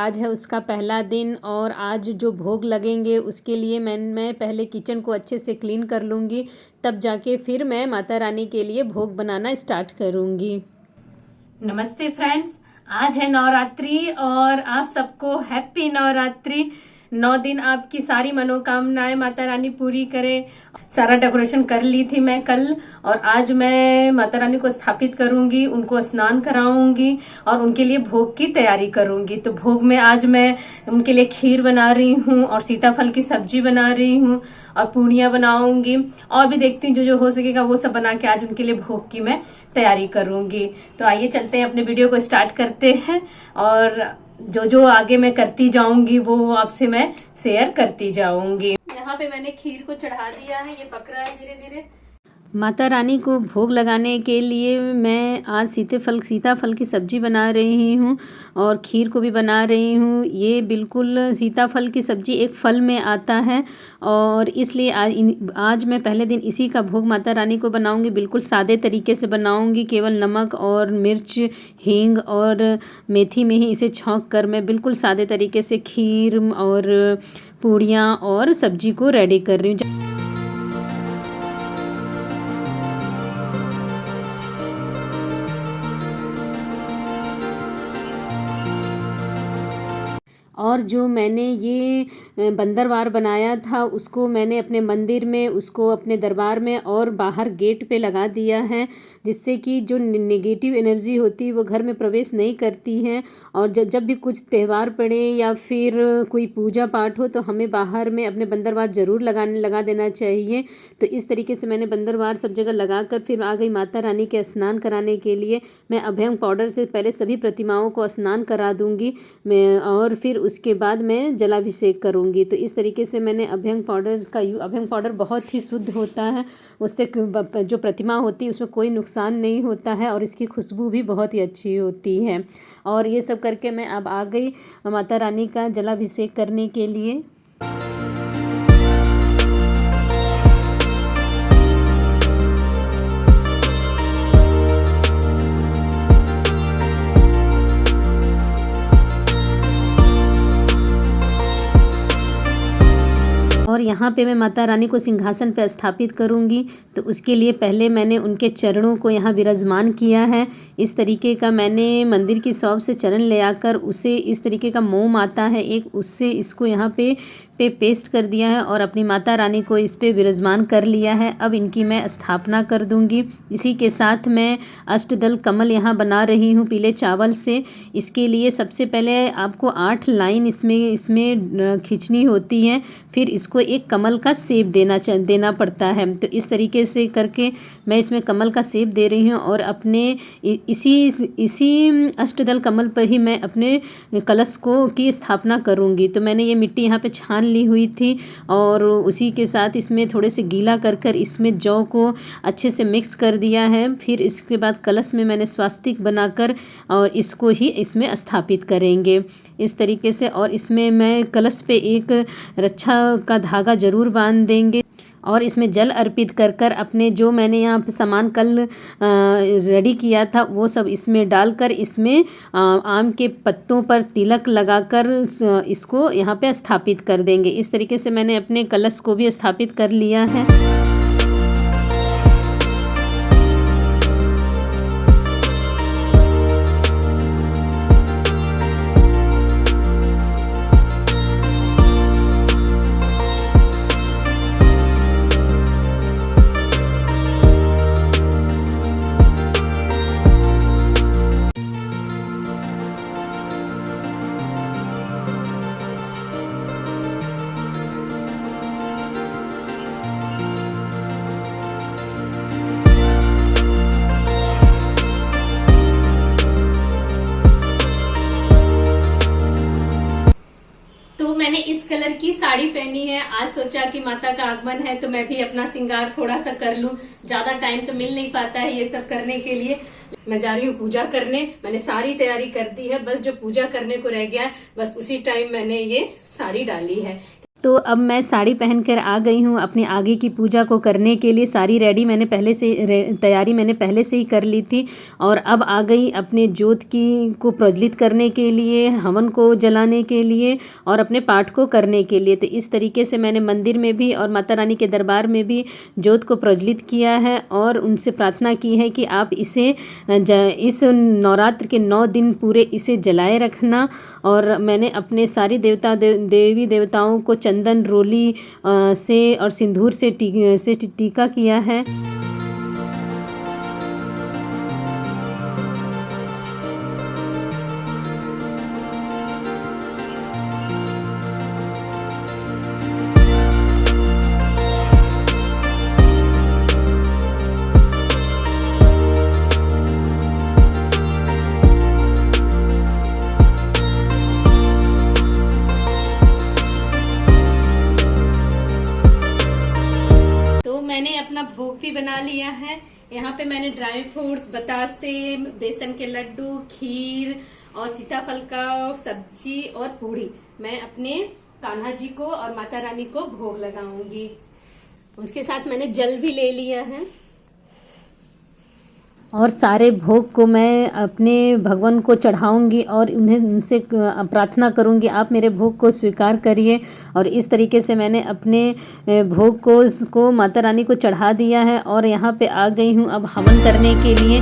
आज है उसका पहला दिन और आज जो भोग लगेंगे उसके लिए मैं पहले किचन को अच्छे से क्लीन कर लूँगी, तब जाके फिर मैं माता रानी के लिए भोग बनाना स्टार्ट करूँगी। नमस्ते फ्रेंड्स, आज है नवरात्रि और आप सबको हैप्पी नवरात्रि। 9 दिन आपकी सारी मनोकामनाएं माता रानी पूरी करे। सारा डेकोरेशन कर ली थी मैं कल और आज मैं माता रानी को स्थापित करूंगी, उनको स्नान कराऊंगी और उनके लिए भोग की तैयारी करूंगी। तो भोग में आज मैं उनके लिए खीर बना रही हूँ और सीताफल की सब्जी बना रही हूँ और पूड़ियाँ बनाऊंगी और भी देखती हूँ जो हो सकेगा वो सब बना के आज उनके लिए भोग की मैं तैयारी करूंगी। तो आइए चलते हैं, अपने वीडियो को स्टार्ट करते हैं और जो आगे मैं करती जाऊंगी वो आपसे मैं शेयर करती जाऊंगी। यहाँ पे मैंने खीर को चढ़ा दिया है, ये पक रहा है धीरे धीरे। माता रानी को भोग लगाने के लिए मैं आज सीताफल की सब्जी बना रही हूँ और खीर को भी बना रही हूँ। ये बिल्कुल सीताफल की सब्जी एक फल में आता है और इसलिए आज मैं पहले दिन इसी का भोग माता रानी को बनाऊंगी। बिल्कुल सादे तरीके से बनाऊंगी, केवल नमक और मिर्च, हींग और मेथी में ही इसे छौंक कर मैं बिल्कुल सादे तरीके से खीर और पूड़ियाँ और सब्जी को रेडी कर रही हूँ। और जो मैंने ये बंदरवार बनाया था उसको मैंने अपने मंदिर में, उसको अपने दरबार में और बाहर गेट पे लगा दिया है, जिससे कि जो नेगेटिव एनर्जी होती है वो घर में प्रवेश नहीं करती है। और जब भी कुछ त्यौहार पड़े या फिर कोई पूजा पाठ हो तो हमें बाहर में अपने बंदरवार ज़रूर लगा देना चाहिए। तो इस तरीके से मैंने बंदरवार सब जगह लगा कर फिर आ गई माता रानी के स्नान कराने के लिए। मैं अभ्यंग पाउडर से पहले सभी प्रतिमाओं को स्नान करा दूँगी मैं और फिर उसके बाद मैं जलाभिषेक करूंगी। तो इस तरीके से मैंने अभ्यंग पाउडर बहुत ही शुद्ध होता है, उससे जो प्रतिमा होती है उसमें कोई नुकसान नहीं होता है और इसकी खुशबू भी बहुत ही अच्छी होती है। और ये सब करके मैं अब आ गई माता रानी का जलाभिषेक करने के लिए। और यहाँ पे मैं माता रानी को सिंहासन पर स्थापित करूँगी। तो उसके लिए पहले मैंने उनके चरणों को यहाँ विराजमान किया है। इस तरीके का मैंने मंदिर की शॉप से चरण ले आकर उसे इस तरीके का मोम आता है एक, उससे इसको यहाँ पे पेस्ट कर दिया है और अपनी माता रानी को इस पे विराजमान कर लिया है। अब इनकी मैं स्थापना कर दूंगी। इसी के साथ मैं अष्टदल कमल यहाँ बना रही हूँ पीले चावल से। इसके लिए सबसे पहले आपको 8 लाइन इसमें खींचनी होती है, फिर इसको एक कमल का शेप देना पड़ता है। तो इस तरीके से करके मैं इसमें कमल का शेप दे रही हूँ और अपने इसी अष्टदल कमल पर ही मैं अपने कलश की स्थापना करूँगी। तो मैंने ये मिट्टी यहाँ पे छान ली हुई थी और उसी के साथ इसमें थोड़े से गीला कर इसमें जौ को अच्छे से मिक्स कर दिया है। फिर इसके बाद कलश में मैंने स्वास्तिक बनाकर और इसको ही इसमें स्थापित करेंगे इस तरीके से। और इसमें मैं कलश पे एक रक्षा का धागा ज़रूर बांध देंगे और इसमें जल अर्पित कर अपने जो मैंने यहाँ पे सामान कल रेडी किया था वो सब इसमें डालकर इसमें आम के पत्तों पर तिलक लगाकर इसको यहाँ पे स्थापित कर देंगे। इस तरीके से मैंने अपने कलश को भी स्थापित कर लिया है। मैंने इस कलर की साड़ी पहनी है। आज सोचा कि माता का आगमन है तो मैं भी अपना श्रृंगार थोड़ा सा कर लूं। ज्यादा टाइम तो मिल नहीं पाता है ये सब करने के लिए। मैं जा रही हूँ पूजा करने। मैंने सारी तैयारी कर दी है, बस जो पूजा करने को रह गया है बस उसी टाइम मैंने ये साड़ी डाली है। तो अब मैं साड़ी पहनकर आ गई हूँ अपनी आगे की पूजा को करने के लिए। सारी रेडी मैंने पहले से तैयारी मैंने पहले से ही कर ली थी और अब आ गई अपने ज्योत की को प्रज्वलित करने के लिए, हवन को जलाने के लिए और अपने पाठ को करने के लिए। तो इस तरीके से मैंने मंदिर में भी और माता रानी के दरबार में भी ज्योत को प्रज्वलित किया है और उनसे प्रार्थना की है कि आप इसे इस नवरात्र के 9 दिन पूरे इसे जलाए रखना। और मैंने अपने सारी देवी देवताओं को चंदन रोली से और सिंदूर से टीका किया है। मैंने अपना भोग भी बना लिया है। यहाँ पे मैंने ड्राई फ्रूट्स, बतासे, बेसन के लड्डू, खीर और सीताफल का सब्जी और पूड़ी मैं अपने कान्हा जी को और माता रानी को भोग लगाऊंगी। उसके साथ मैंने जल भी ले लिया है और सारे भोग को मैं अपने भगवान को चढ़ाऊंगी और उनसे प्रार्थना करूंगी आप मेरे भोग को स्वीकार करिए। और इस तरीके से मैंने अपने भोग को माता रानी को चढ़ा दिया है और यहाँ पे आ गई हूँ अब हवन करने के लिए।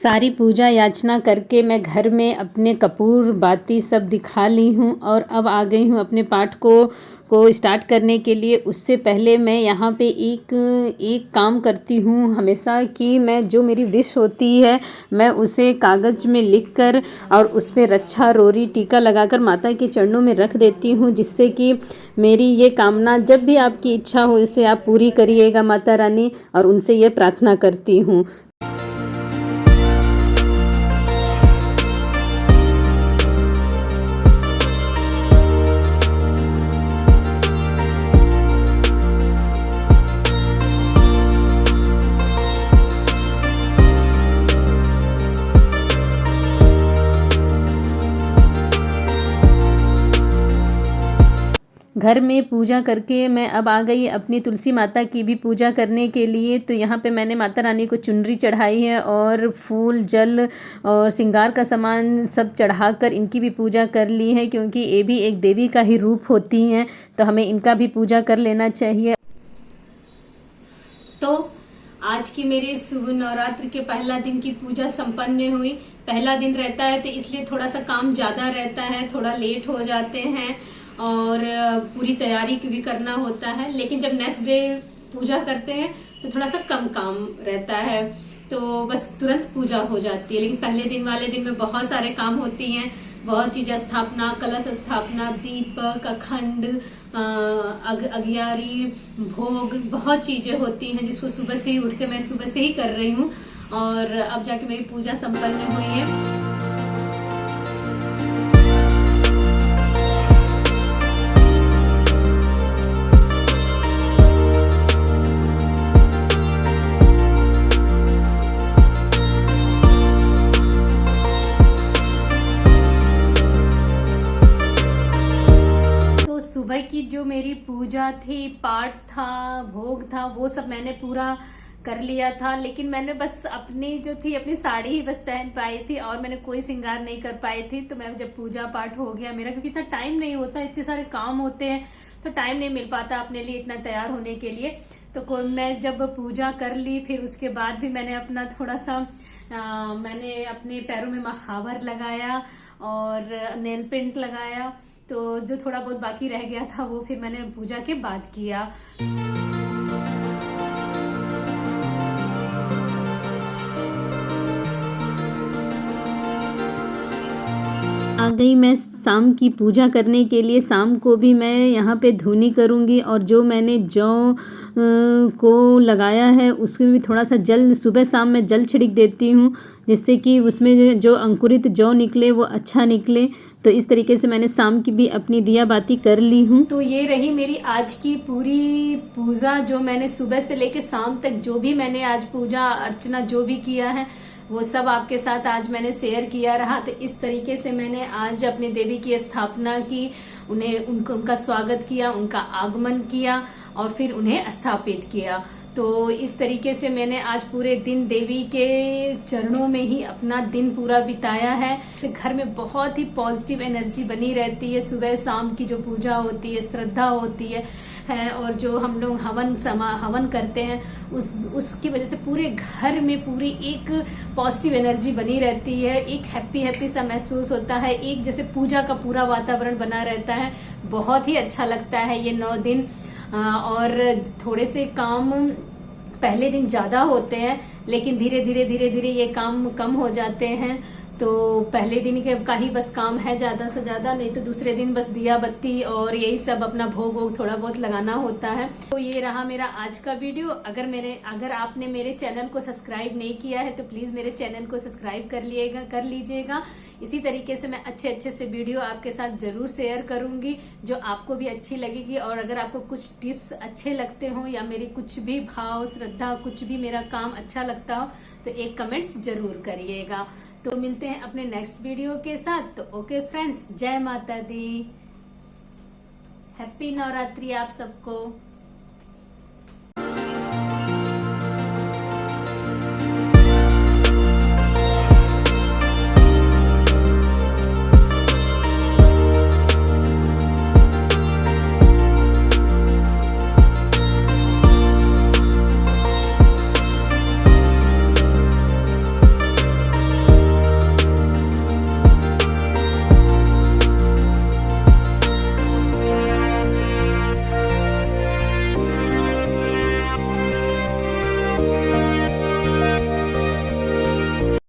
सारी पूजा याचना करके मैं घर में अपने कपूर बाती सब दिखा ली हूँ और अब आ गई हूँ अपने पाठ को स्टार्ट करने के लिए। उससे पहले मैं यहाँ पे एक काम करती हूँ हमेशा कि मैं जो मेरी विश होती है मैं उसे कागज़ में लिख कर और उस पर रक्षा रोरी टीका लगाकर माता के चरणों में रख देती हूँ, जिससे कि मेरी ये कामना जब भी आपकी इच्छा हो इसे आप पूरी करिएगा माता रानी, और उनसे ये प्रार्थना करती हूँ। घर में पूजा करके मैं अब आ गई अपनी तुलसी माता की भी पूजा करने के लिए। तो यहाँ पे मैंने माता रानी को चुनरी चढ़ाई है और फूल, जल और श्रृंगार का सामान सब चढ़ाकर इनकी भी पूजा कर ली है, क्योंकि ये भी एक देवी का ही रूप होती हैं, तो हमें इनका भी पूजा कर लेना चाहिए। तो आज की मेरे शुभ नवरात्र के पहला दिन की पूजा संपन्न हुई। पहला दिन रहता है तो इसलिए थोड़ा सा काम ज़्यादा रहता है, थोड़ा लेट हो जाते हैं और पूरी तैयारी क्योंकि करना होता है। लेकिन जब नेक्स्ट डे पूजा करते हैं तो थोड़ा सा कम काम रहता है, तो बस तुरंत पूजा हो जाती है। लेकिन पहले दिन वाले दिन में बहुत सारे काम होती हैं, बहुत चीज़ें, स्थापना, कलश स्थापना, दीपक, अखंड, अगियारी, भोग, बहुत चीज़ें होती हैं जिसको सुबह से ही उठ के मैं सुबह से ही कर रही हूँ और अब जाके मेरी पूजा संपन्न हुई है। सुबह की जो मेरी पूजा थी, पाठ था, भोग था, वो सब मैंने पूरा कर लिया था। लेकिन मैंने बस अपनी जो थी अपनी साड़ी ही बस पहन पाई थी और मैंने कोई श्रृंगार नहीं कर पाई थी। तो मैं जब पूजा पाठ हो गया मेरा, क्योंकि इतना टाइम नहीं होता, इतने सारे काम होते हैं तो टाइम नहीं मिल पाता अपने लिए इतना तैयार होने के लिए। मैं जब पूजा कर ली फिर उसके बाद भी मैंने अपना थोड़ा सा मैंने अपने पैरों में महावर लगाया और नेल पेंट लगाया। तो जो थोड़ा बहुत बाकी रह गया था वो फिर मैंने पूजा के बाद किया। आ गई मैं शाम की पूजा करने के लिए। शाम को भी मैं यहाँ पे धुनी करूँगी और जो मैंने जौ को लगाया है उसमें भी थोड़ा सा जल सुबह शाम में जल छिड़क देती हूँ, जिससे कि उसमें जो अंकुरित जौ निकले वो अच्छा निकले। तो इस तरीके से मैंने शाम की भी अपनी दिया बाती कर ली हूँ। तो ये रही मेरी आज की पूरी पूजा, जो मैंने सुबह से लेकर शाम तक जो भी मैंने आज पूजा अर्चना जो भी किया है वो सब आपके साथ आज मैंने शेयर किया रहा। तो इस तरीके से मैंने आज अपनी देवी की स्थापना की, उनका स्वागत किया, उनका आगमन किया और फिर उन्हें स्थापित किया। तो इस तरीके से मैंने आज पूरे दिन देवी के चरणों में ही अपना दिन पूरा बिताया है। घर में बहुत ही पॉजिटिव एनर्जी बनी रहती है। सुबह शाम की जो पूजा होती है, श्रद्धा होती है और जो हम लोग हवन करते हैं उसकी वजह से पूरे घर में पूरी एक पॉजिटिव एनर्जी बनी रहती है। एक हैप्पी सा महसूस होता है, एक जैसे पूजा का पूरा वातावरण बना रहता है। बहुत ही अच्छा लगता है ये 9 दिन। और थोड़े से काम पहले दिन ज्यादा होते हैं, लेकिन धीरे धीरे ये काम कम हो जाते हैं। तो पहले दिन का ही बस काम है ज्यादा से ज्यादा, नहीं तो दूसरे दिन बस दिया बत्ती और यही सब अपना भोग वोग थोड़ा बहुत लगाना होता है। तो ये रहा मेरा आज का वीडियो। अगर आपने मेरे चैनल को सब्सक्राइब नहीं किया है तो प्लीज मेरे चैनल को सब्सक्राइब कर लीजिएगा। इसी तरीके से मैं अच्छे से वीडियो आपके साथ जरूर शेयर करूंगी जो आपको भी अच्छी लगेगी। और अगर आपको कुछ टिप्स अच्छे लगते हो या मेरी कुछ भी भाव श्रद्धा कुछ भी मेरा काम अच्छा लगता हो तो एक कमेंट्स जरूर करिएगा। तो मिलते हैं अपने नेक्स्ट वीडियो के साथ। तो ओके फ्रेंड्स, जय माता दी, हैप्पी नवरात्रि आप सबको।